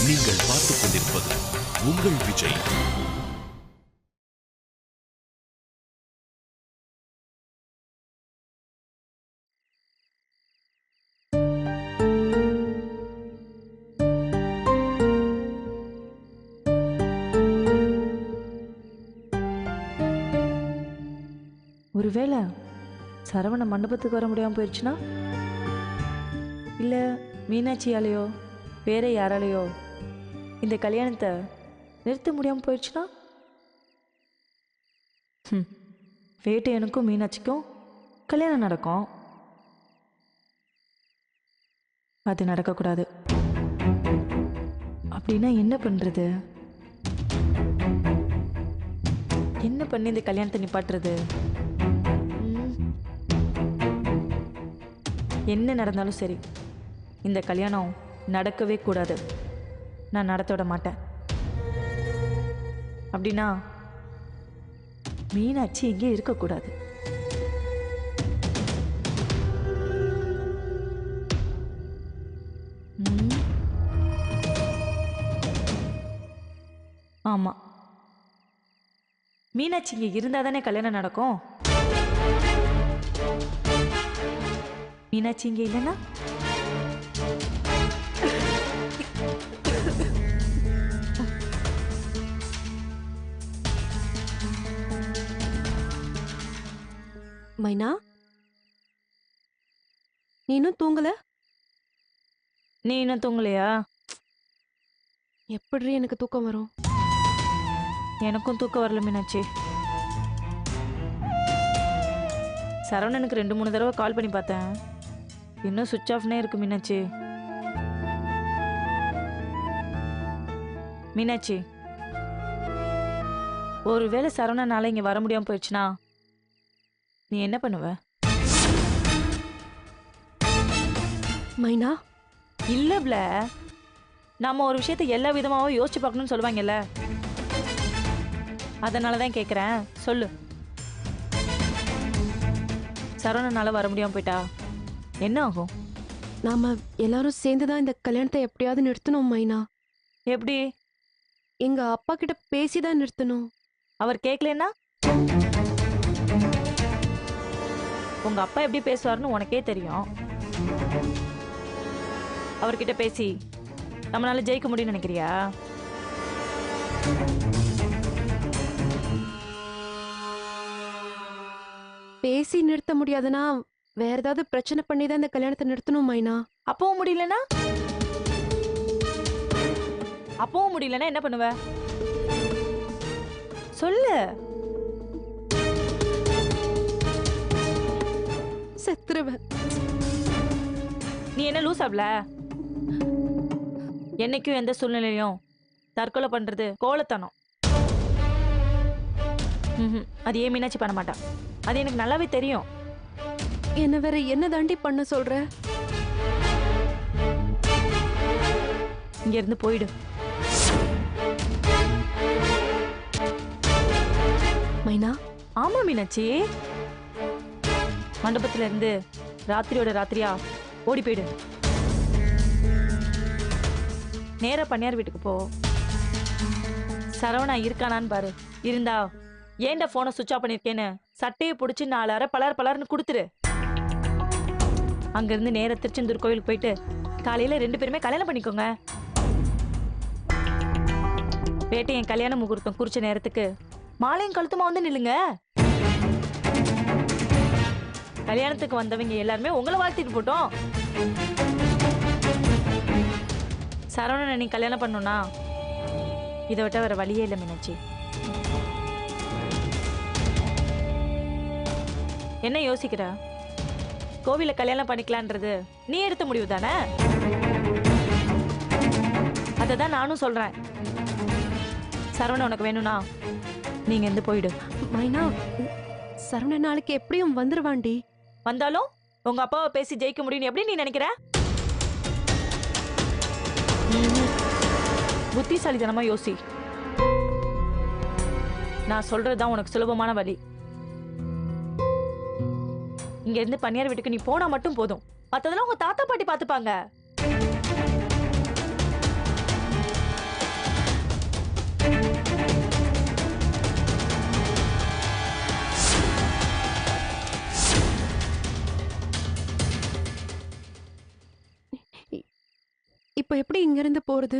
நீங்கள் பார்த்துக் கொண்டிருப்பது உங்கள் விஜய். ஒருவேளை சரவண மண்டபத்துக்கு வர முடியாமல் போயிடுச்சுன்னா, இல்லை மீனாட்சியாலேயோ வேற யாராலேயோ இந்த கல்யாணத்தை நிறுத்த முடியாமல் போயிடுச்சுன்னா, வேட்டையனுக்கும் மீனாட்சிக்கும் கல்யாணம் நடக்கும். அது நடக்கக்கூடாது. அப்படின்னா என்ன பண்ணுறது? என்ன பண்ணி இந்த கல்யாணத்தை நிப்பாட்டுறது? என்ன நடந்தாலும் சரி, இந்த கல்யாணம் நடக்கவே கூடாது. நான் நடத்த விட மாட்டேன். அப்படின்னா மீனாட்சி இங்கே இருக்கக்கூடாது. ஆமா, மீனாட்சி இங்கே இருந்தால் தானே கல்யாணம் நடக்கும். மீனாட்சி இங்கே இல்லைன்னா மைனா, நீ இன்னும் தூங்கல? நீ இன்னும் தூங்கலையா? எப்படி எனக்கு தூக்கம் வரும்? எனக்கும் தூக்கம் வரல மீனாட்சி. சரவணனுக்கு 2-3 தடவை கால் பண்ணி பார்த்தேன், இன்னும் சுவிட்ச் ஆஃப்னே இருக்கு மீனாட்சி. மீனாட்சி, ஒருவேளை சரவணனால இங்க வர முடியாம போயிடுச்சுன்னா நீ என்ன பண்ணுவ? மைனா, இல்ல நாம ஒரு விஷயத்தை எல்லா விதமாவும் யோசிச்சு பார்க்கணும்னு சொல்லுவாங்கல்ல, அதனாலதான் கேக்குறேன், சொல்லு. சரவணனால வர முடியாம போயிட்டா என்ன ஆகும்? நாம எல்லாரும் சேர்ந்துதான் இந்த கல்யாணத்தை எப்படியாவது நிறுத்தணும் மைனா. எப்படி? எங்க அப்பா கிட்ட பேசிதான் நிறுத்தணும். அவர் கேட்கலன்னா உங்க அப்பா எப்படி பேசுவாருன்னு உனக்கே தெரியும். அவர்கிட்ட பேசி நம்மளால ஜெயிக்க முடியும்னு நினைக்கிறியா? பேசி நிறுத்த முடியாதுன்னா வேற ஏதாவது பிரச்சனை பண்ணி தான் இந்த கல்யாணத்தை நிறுத்தணும் மைனா. அப்பவும் முடியலன்னா? அப்பவும் முடியலன்னா என்ன பண்ணுவ? சொல்லு. செத்துருவேன். நீ என்ன லூஸ் ஆப்ல? என்னைக்கும் எந்த சூழ்நிலையும் தற்கொலை பண்றது கோலத்தனம். அது ஏன் மீனாட்சி பண்ண மாட்டா, அது எனக்கு நல்லாவே தெரியும். என்ன வேற என்ன தாண்டி பண்ண சொல்ற? இங்க இருந்து போயிடு. மைனா. ஆமா மீனாட்சி, மண்டபத்துல இருந்து ராத்திரியோட ராத்திரியா ஓடி போயிடு. நேரா பண்ணியார் வீட்டுக்கு போ. சரவணா இருக்கானான்னு பாரு. இருந்தா ஏன்டா போனை சுவிட்ச் ஆஃப் பண்ணிருக்கேன்னு சட்டையை பிடிச்சி 4 அரை பலர்னு கொடுத்துரு. அங்கிருந்து நேர திருச்செந்தூர் கோயிலுக்கு போயிட்டு காலையில 2 பேருமே கல்யாணம் பண்ணிக்கோங்க. வேட்டையன் கல்யாண முகூர்த்தம் குறிச்ச நேரத்துக்கு மாலையும் கழுத்துமா வந்து நில்லுங்க. கல்யாணத்துக்கு வந்தவங்க எல்லாருமே உங்களை வாழ்த்திட்டு போட்டோம். சரவணனை நீ கல்யாணம் பண்ணணும்னா இதை விட்ட வேற வழியே இல்லை மீனாட்சி. என்ன யோசிக்கிற? கோவில கல்யாணம் பண்ணிக்கலான்றது நீ எடுத்த முடிவு தானே? அததான் நானும் சொல்றேன். சரவணன் உனக்கு வேணும்னா நீங்க இருந்து போயிடு. மைனா, சரவணன் நாளைக்கு எப்படியும் வந்துருவாண்டி. வந்தாலும் உங்க அப்பாவை பேசி ஜெயிக்க முடியும் எப்படி நீ நினைக்கிற? புத்திசாலித்தனமா யோசி. நான் சொல்றதுதான் உனக்கு சுலபமான வழி. இங்க இருந்து பன்னியார் வீட்டுக்கு நீ போனா மட்டும் போதும், மத்ததெல்லாம் உங்க தாத்தா பாட்டி பாத்துப்பாங்க. இப்ப எப்படி இங்க இருந்து போறது?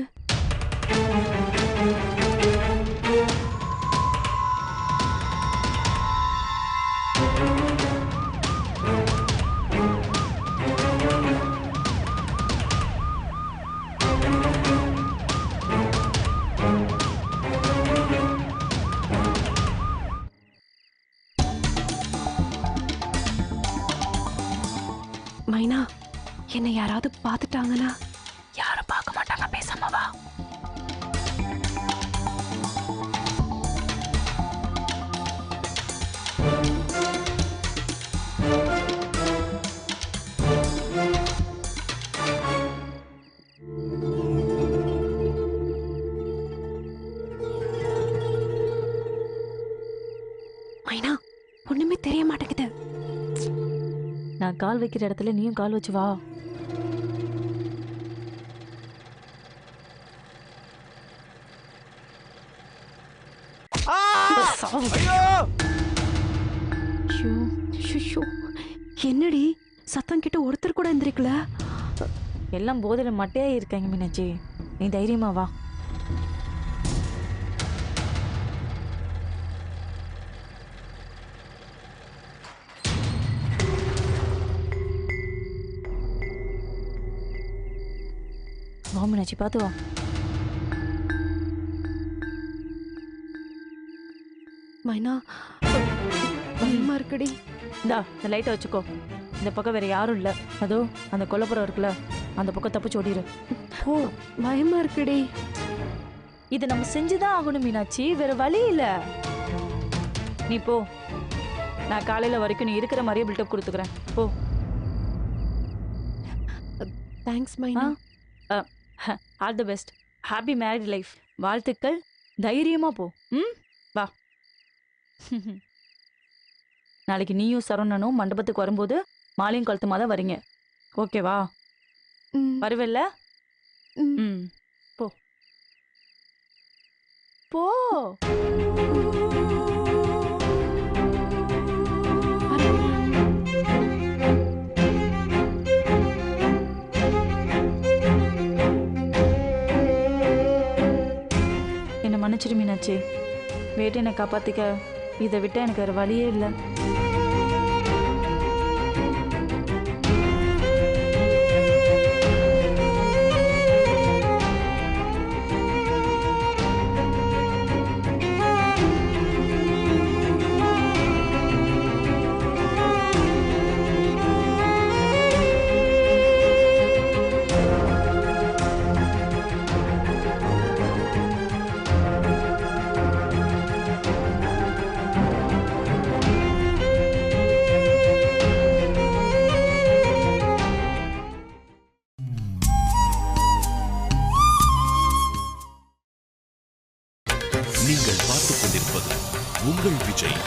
மைனா, என்னை யாராவது பார்த்துட்டாங்கன்னா? யாரும் பார்க்க மாட்டாங்க, பேசாம வா. மைனா, ஒண்ணுமே தெரிய மாட்டேங்குது. நான் கால் வைக்கிற இடத்துல நீயும் கால் வச்சு வா. சாவு. ஐயோ, ஷுஷு. என்னடி சத்தம் கிட்ட ஒருத்தர் கூட எந்திரிக்கல? எல்லாம் போதையில மட்டையா இருக்காங்க மீனாட்சி. நீ தைரியமா வா. வா மீனாட்சி, பார்த்து வா. மைனா, பயமா இருக்குடி. இந்தா இந்த லைட்டை வச்சுக்கோ. இந்த பக்கம் வேற யாரும் இல்ல. அதோ அந்த கொல்லப்புறம் இருக்குல்ல, அந்த பக்கம் தப்பிச்சு ஓடிடு. ஓ, பயமா இருக்குடி. இதை நம்ம செஞ்சுதான் ஆகணும் மீனாட்சி, வேற வழி இல்ல. நீ போ. நான் காலையில வரைக்கும் நீ இருக்கிற மாதிரியே பில்டப் கொடுத்துக்கிறேன். போ. தேங்க்ஸ் மைனா. All the best. Happy married life. வாழ்த்துக்கள். தைரியமா போ. ம், வா. நாளைக்கு நீயும் சரவணனும் மண்டபத்துக்கு வரும்போது மாலையும் கழுத்துமா தான் வரீங்க. ஓகேவா? வருவல்ல? ம், போ போ. என்னை மன்னிச்சிரு மீனாட்சி. வேட்டை என்னை காப்பாத்திக்க இதை விட்ட எனக்கு வேற வழியே இல்லை. நீங்கள் பார்த்துக் கொண்டிருப்பது உங்கள் விஜய்.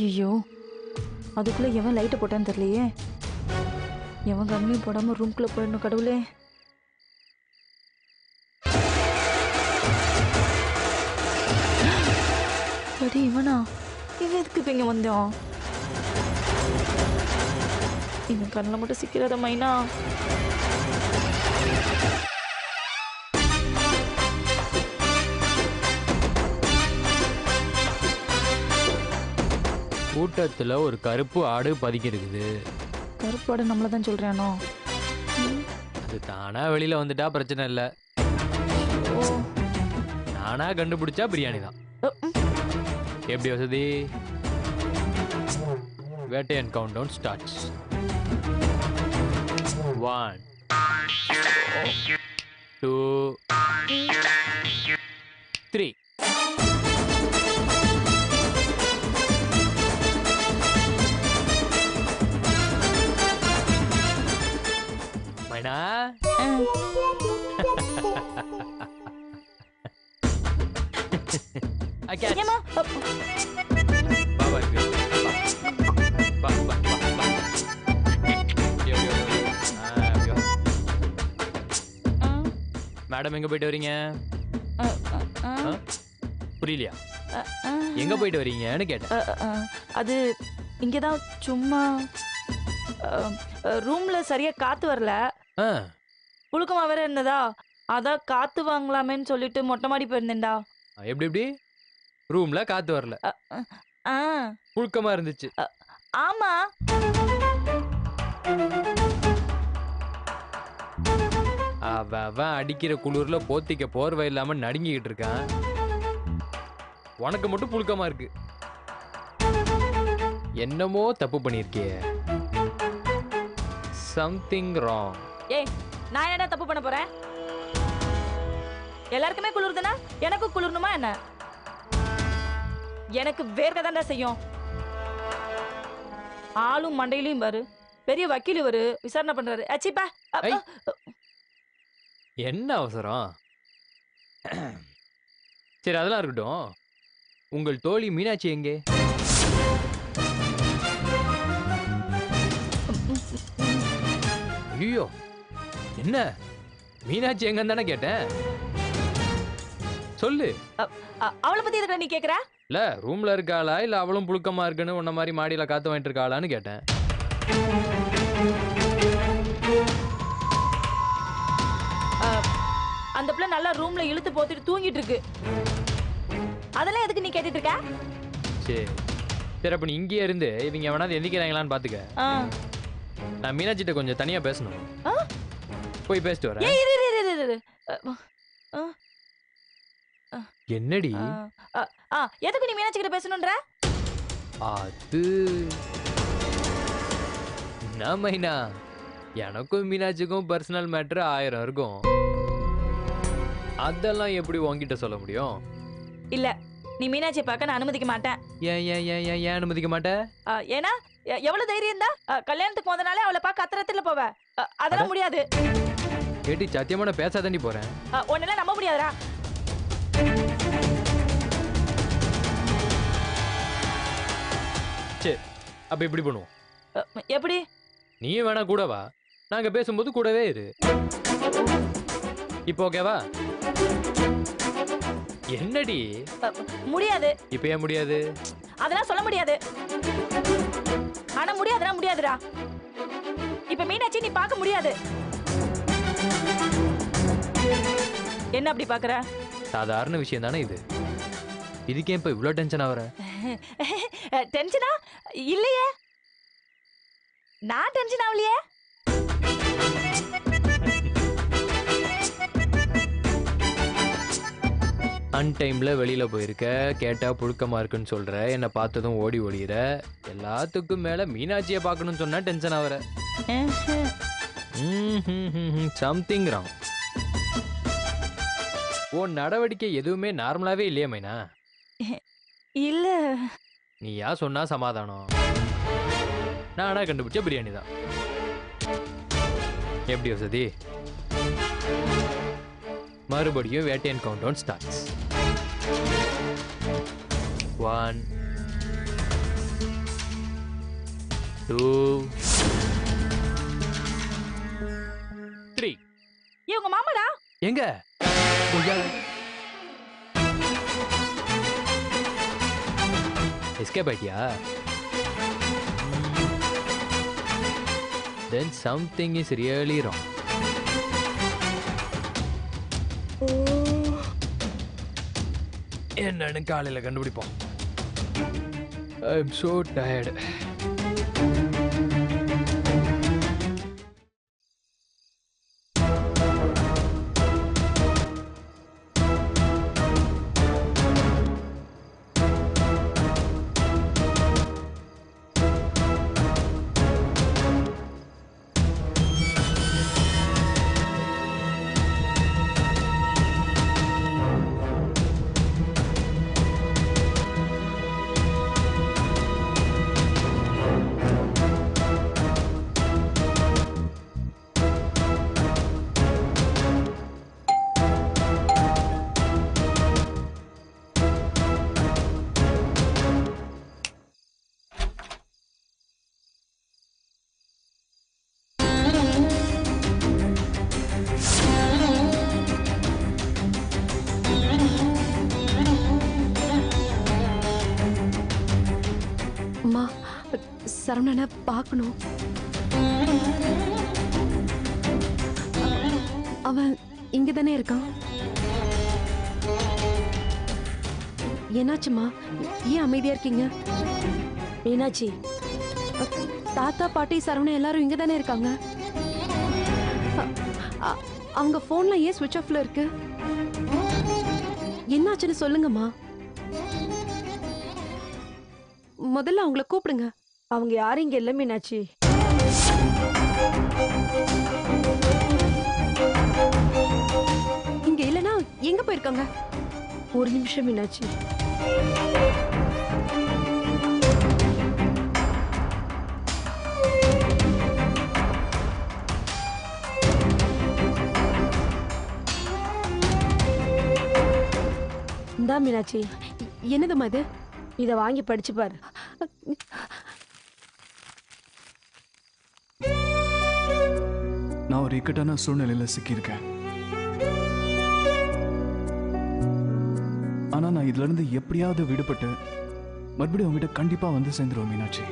ஐயோ, அதுக்குள்ள எவன் லைட்டை போட்டான்னு தெரியலையே. எவன் கண்ணையும் போடாம ரூம்குள்ள போயிடணும். கடவுளே. அடி இவனா? இவன் எதுக்கு இப்ப இங்க வந்தோம்? இவன் கண்ணில் மட்டும் சிக்கிறாத மைனா. கூட்டத்துல ஒரு கருப்பு ஆடு பதுக்கி இருக்குது. கருப்பாடு நம்மள தான் சொல்றானோ? அது தானா வெளியில வந்துட்டா பிரச்சனை இல்லை. நானா கண்டுபிடிச்சா பிரியாணி தான். எப்படி வசதி? Vettaiyan count down starts. 1 2 3. மைனா, I catch. ஏம்மா? மேடம் எங்க போயிட்டு வரீங்க? அ, அ, அ, ஆ? புரியலையா? அ, அ. எங்க போயிட்டு வரீங்கன்னு கேட்டேன். அது இங்கதான் சும்மா ரூம்ல சரியா காத்து வரல, ஆ, புழுக்கமா வேற இருந்ததா, அதான் காத்து வாங்கலாமேன்னு சொல்லிட்டு மொட்டை மாடி போயிருந்தேன்டா. எப்படி எப்படி? ரூம்ல காத்து வரல, அ, அ, ஆ, புழுக்கமா இருந்துச்சு. ஆமா. அவன் அடிக்கிற குளிர்ல போத்திக்க போர்வை இல்லாம நடுங்கிக்கிட்டு இருக்கான். உனக்கு மட்டும் புழுக்கமா இருக்கு. என்னமோ தப்பு பண்ணிருக்கியே. Something wrong. ஏய், நான் என்னடா தப்பு பண்ண போறேன்? எல்லாருக்குமே குளிர்துனா எனக்கும் குளிரணுமா என்ன? எனக்கு வேர்க்கதான்டா செய்யும். ஆளும் மண்டையிலையும் பாரு, பெரிய வக்கீல் இவரு விசாரணை பண்றாரு. அச்சிப்பா. ஐ. என்ன அவசரம்? சரி, அதெல்லாம் இருக்கட்டும். உங்கள் தோழி மீனாட்சி எங்கே? ஐயோ, என்ன மீனாட்சி எங்கன்னு தானே கேட்டேன். சொல்லு. அவளை பத்தி எதுக்கு நீ கேக்குற? இல்ல, ரூம்ல இருக்காளா இல்ல அவளும் புழுக்கமா இருக்குன்னு உன்ன மாதிரி மாடியில காத்து வாங்கிட்டு இருக்காளான்னு கேட்டேன். அந்த பிள்ளை நல்லா ரூம்ல இழுத்து போத்திட்டு தூங்கிட்டு இருக்கு. அதெல்லாம் எதுக்கு நீ கேட்டுட்டு இருக்க? சரி சரி, அப்ப நீ இங்கேயே இருந்து இவங்க எவனாவது எந்திக்கிறாங்களான்னு பாத்துக்க. ஆ. நான் மீனாட்சிட்ட கொஞ்சம் தனியா பேசணும். ஆ? போய் பேசிட்டு வரேன். ஏய், இரு, இரு, இரு, இரு. என்னடி எதுக்கு நீ மீனாட்சி கிட்ட பேசணும்ன்ற? அது மைனா, எனக்கும் மீனாட்சிக்கும் பர்சனல் மேட்டர் 1000 இருக்கும். அதெல்லாம் எப்படி உன்கிட்ட சொல்ல முடியும்? இல்ல, நீ மீனாட்சியை பார்க்க நான் அனுமதிக்க மாட்டேன். ஏன் ஏன் ஏன் ஏன் ஏன் அனுமதிக்க மாட்டேன்? ஏன்னா எவ்வளவு தைரியம் தான் கல்யாணத்துக்கு முத நாளே அவளை பார்க்க அத்தரத்துல போவ. அதெல்லாம் முடியாது. கேட்டி சத்தியமான பேசாதாண்டி போறேன். உன்னெல்லாம் நம்ப முடியாதுடா. சரி, அப்ப இப்படி பண்ணுவோம். எப்படி? நீயும் வேணா கூட வா, நாங்க பேசும்போது கூடவே இரு. இப்போ ஓகேவா? என்னடி? முடியாது. இப்ப ஏன் முடியாது? அதெல்லாம் சொல்ல முடியாது. ஆனா முடியாதுடா, முடியாதுடா. இப்ப மீனாட்சி நீ பார்க்க முடியாது. என்ன அப்படி பாக்குற? சாதாரண விஷயம் தானே இது. இதுக்கே இப்ப இவ்வளவு டென்ஷன் ஆகுற? டென்ஷனா? இல்லையே, நான் டென்ஷன் ஆகலையே. அன்டைம்ல வெளியில போயிருக்க, கேட்டா புழுக்கமா இருக்குன்னு சொல்ற, என்ன பார்த்ததும் ஓடி ஓடிற, எல்லாத்துக்கும் மேல மீனாட்சியை பார்க்கணும்னு சொன்னா டென்ஷன் ஆகுற. Something wrong. உன் நடவடிக்கை எதுவுமே நார்மலாவே இல்லையா மைனா? இல்ல. நீயா சொன்னா சமாதானம், நானா கண்டுபிடிச்ச பிரியாணி தான். எப்படி வசதி? மறுபடியும் வேட்டையன் கவுண்டவுன் ஸ்டார்ட்ஸ். 1 2 3. உங்க மாமாடா. எங்க? Escape ஆயிட்டியா? Then something is really wrong. என்னன்னு காலையில கண்டுபிடிப்போம். I am so tired. அம்மா, சரவணனை பார்க்கணும். அவன் இங்க தானே இருக்கான். என்னாச்சுமா? ஏன் அமைதியா இருக்கீங்க? மீனாட்சி, தாத்தா பாட்டி சரவணன் எல்லாரும் இங்க தானே இருக்காங்க. அவங்க போன்ல ஏன் சுவிட்ச் ஆஃப்ல இருக்கு? என்னாச்சுன்னு சொல்லுங்கம்மா. முதல்ல அவங்கள கூப்பிடுங்க. அவங்க யாரும் இங்க இல்ல மீனாட்சி. இங்க இல்லனா எங்க போயிருக்காங்க? ஒரு நிமிஷம் மீனாட்சி. இந்தா மீனாட்சி, என்னதும்மா இது? இத வாங்கி படிச்சு பாரு. நான் ஒரு இக்கட்டான சூழ்நிலையில சிக்கியிருக்கேன். ஆனா நான் இதுல இருந்து எப்படியாவது விடுபட்டு மறுபடியும் உங்ககிட்ட கண்டிப்பா வந்து சேர்ந்துருவோம் மீனாட்சி.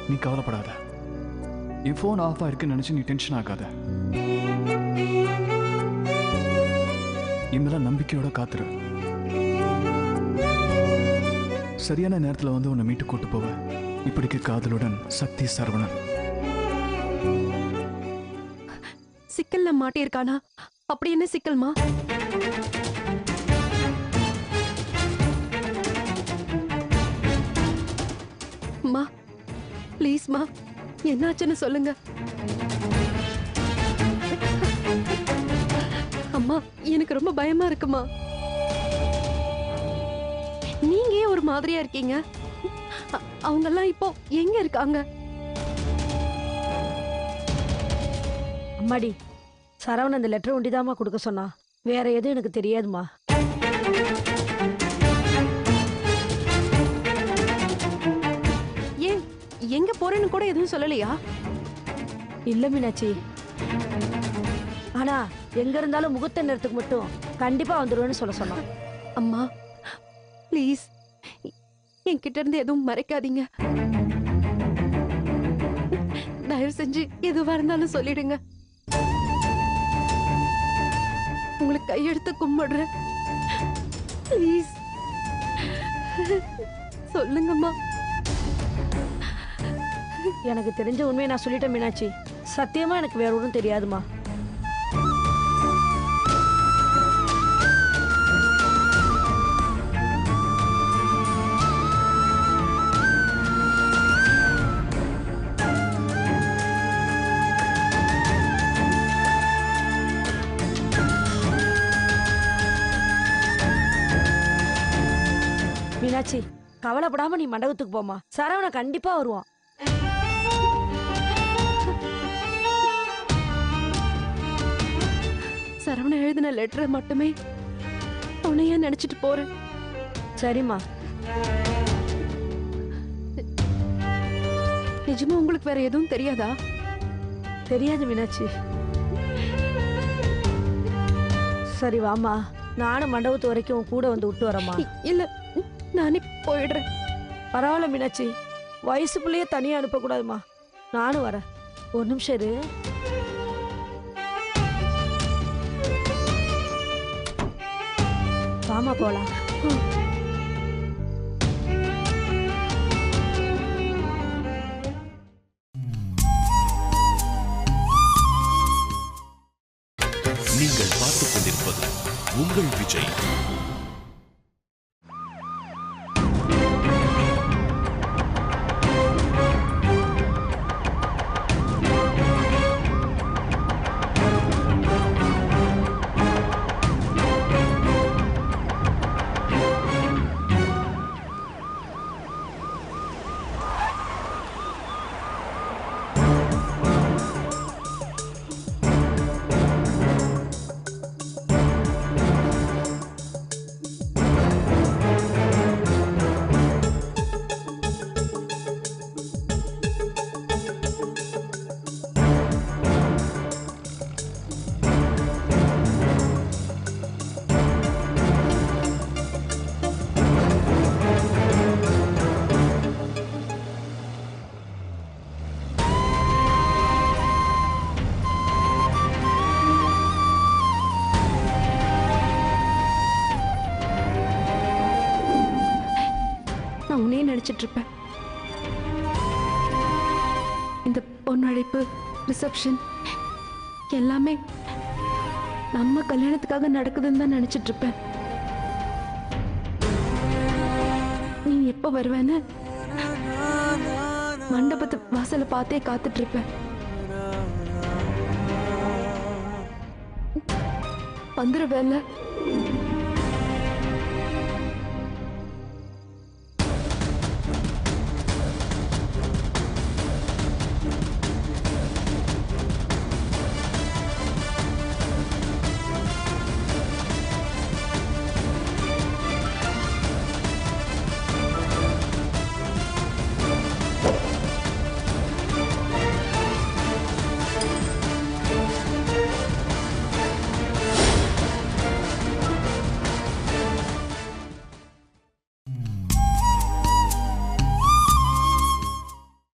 நீ கவலைப்படாத. என் போன் ஆஃப் ஆயிருக்குன்னு நினைச்சு நீ டென்ஷன் ஆகாத. இனிமேலாம் நம்பிக்கையோட காத்துரு. சரியான நேரத்துல வந்து உன்னை மீட்டு கூட்டு போவேன். இப்படிக்கு காதலுடன் சக்தி சரவணன். சிக்கல்ல மாட்டியிருக்கானா? அப்படி என்ன சிக்கல்மா? அம்மா, ப்ளீஸ்மா, என்னாச்சுன்னு சொல்லுங்க. அம்மா, எனக்கு ரொம்ப பயமா இருக்குமா. நீங்க ஏன் ஒரு மாதிரியா இருக்கீங்க? அவங்க எல்லாம் இப்போ எங்க இருக்காங்க? அம்மாடி, சரவணன் அந்த லெட்டர் ஒண்டிதாம்மா கொடுக்க சொன்னா. வேற எதுவும் எனக்கு தெரியாதுமா. ஏன் எங்க போறேன்னு கூட எதுவும் சொல்லலையா? இல்ல மீனாட்சி. ஆனா எங்க இருந்தாலும் முகூர்த்த நேரத்துக்கு மட்டும் கண்டிப்பா வந்துருவேன்னு சொல்ல சொன்னான். அம்மா, ப்ளீஸ் என்கிட்ட இருந்து எதுவும் மறைக்காதீங்க. தயவு செஞ்சு எதுவா இருந்தாலும் சொல்லிடுங்க. உங்களுக்கு கையெடுத்து கும்பிடுறேன். ப்ளீஸ் சொல்லுங்கம்மா. எனக்கு தெரிஞ்ச உண்மையை நான் சொல்லிட்டேன் மீனாட்சி. சத்தியமா எனக்கு வேற ஒன்றும் தெரியாதுமா. மீனாட்சி, கவலைப்படாம நீ மண்டபத்துக்கு போமா. சரவணன் கண்டிப்பா வருவான். சரவணன் எழுதின லெட்டரை மட்டுமே உன்னையா நினைச்சிட்டு போறேன். சரிம்மா. நிஜமா உங்களுக்கு வேற எதுவும் தெரியாதா? தெரியாது மீனாட்சி. சரி வாமா, நானும் மண்டபத்து வரைக்கும் உன் கூட வந்து விட்டு வரேம்மா. இல்ல, நானே போயிடுறேன். பரவாயில்ல மீனாட்சி, வயசு பிள்ளைய தனியா அனுப்பக்கூடாதுமா. நானும் வரேன். ஒரு நிமிஷம் இரு. வாமா போலாம். நீங்கள் பார்த்துக் கொண்டிருப்பது உங்கள் விஜய். நினைச்சிட்டு இருப்பேன். இந்த பொண்ணழைப்பு, ரிசப்ஷன் எல்லாமே நம்ம கல்யாணத்துக்காக நடக்குதுன்னு தான் நினைச்சிட்டு இருப்பேன். நீ எப்ப வருவேன்னு மண்டபத்து வாசலை பார்த்தே காத்துட்டு இருப்பேன். வந்துருவேல.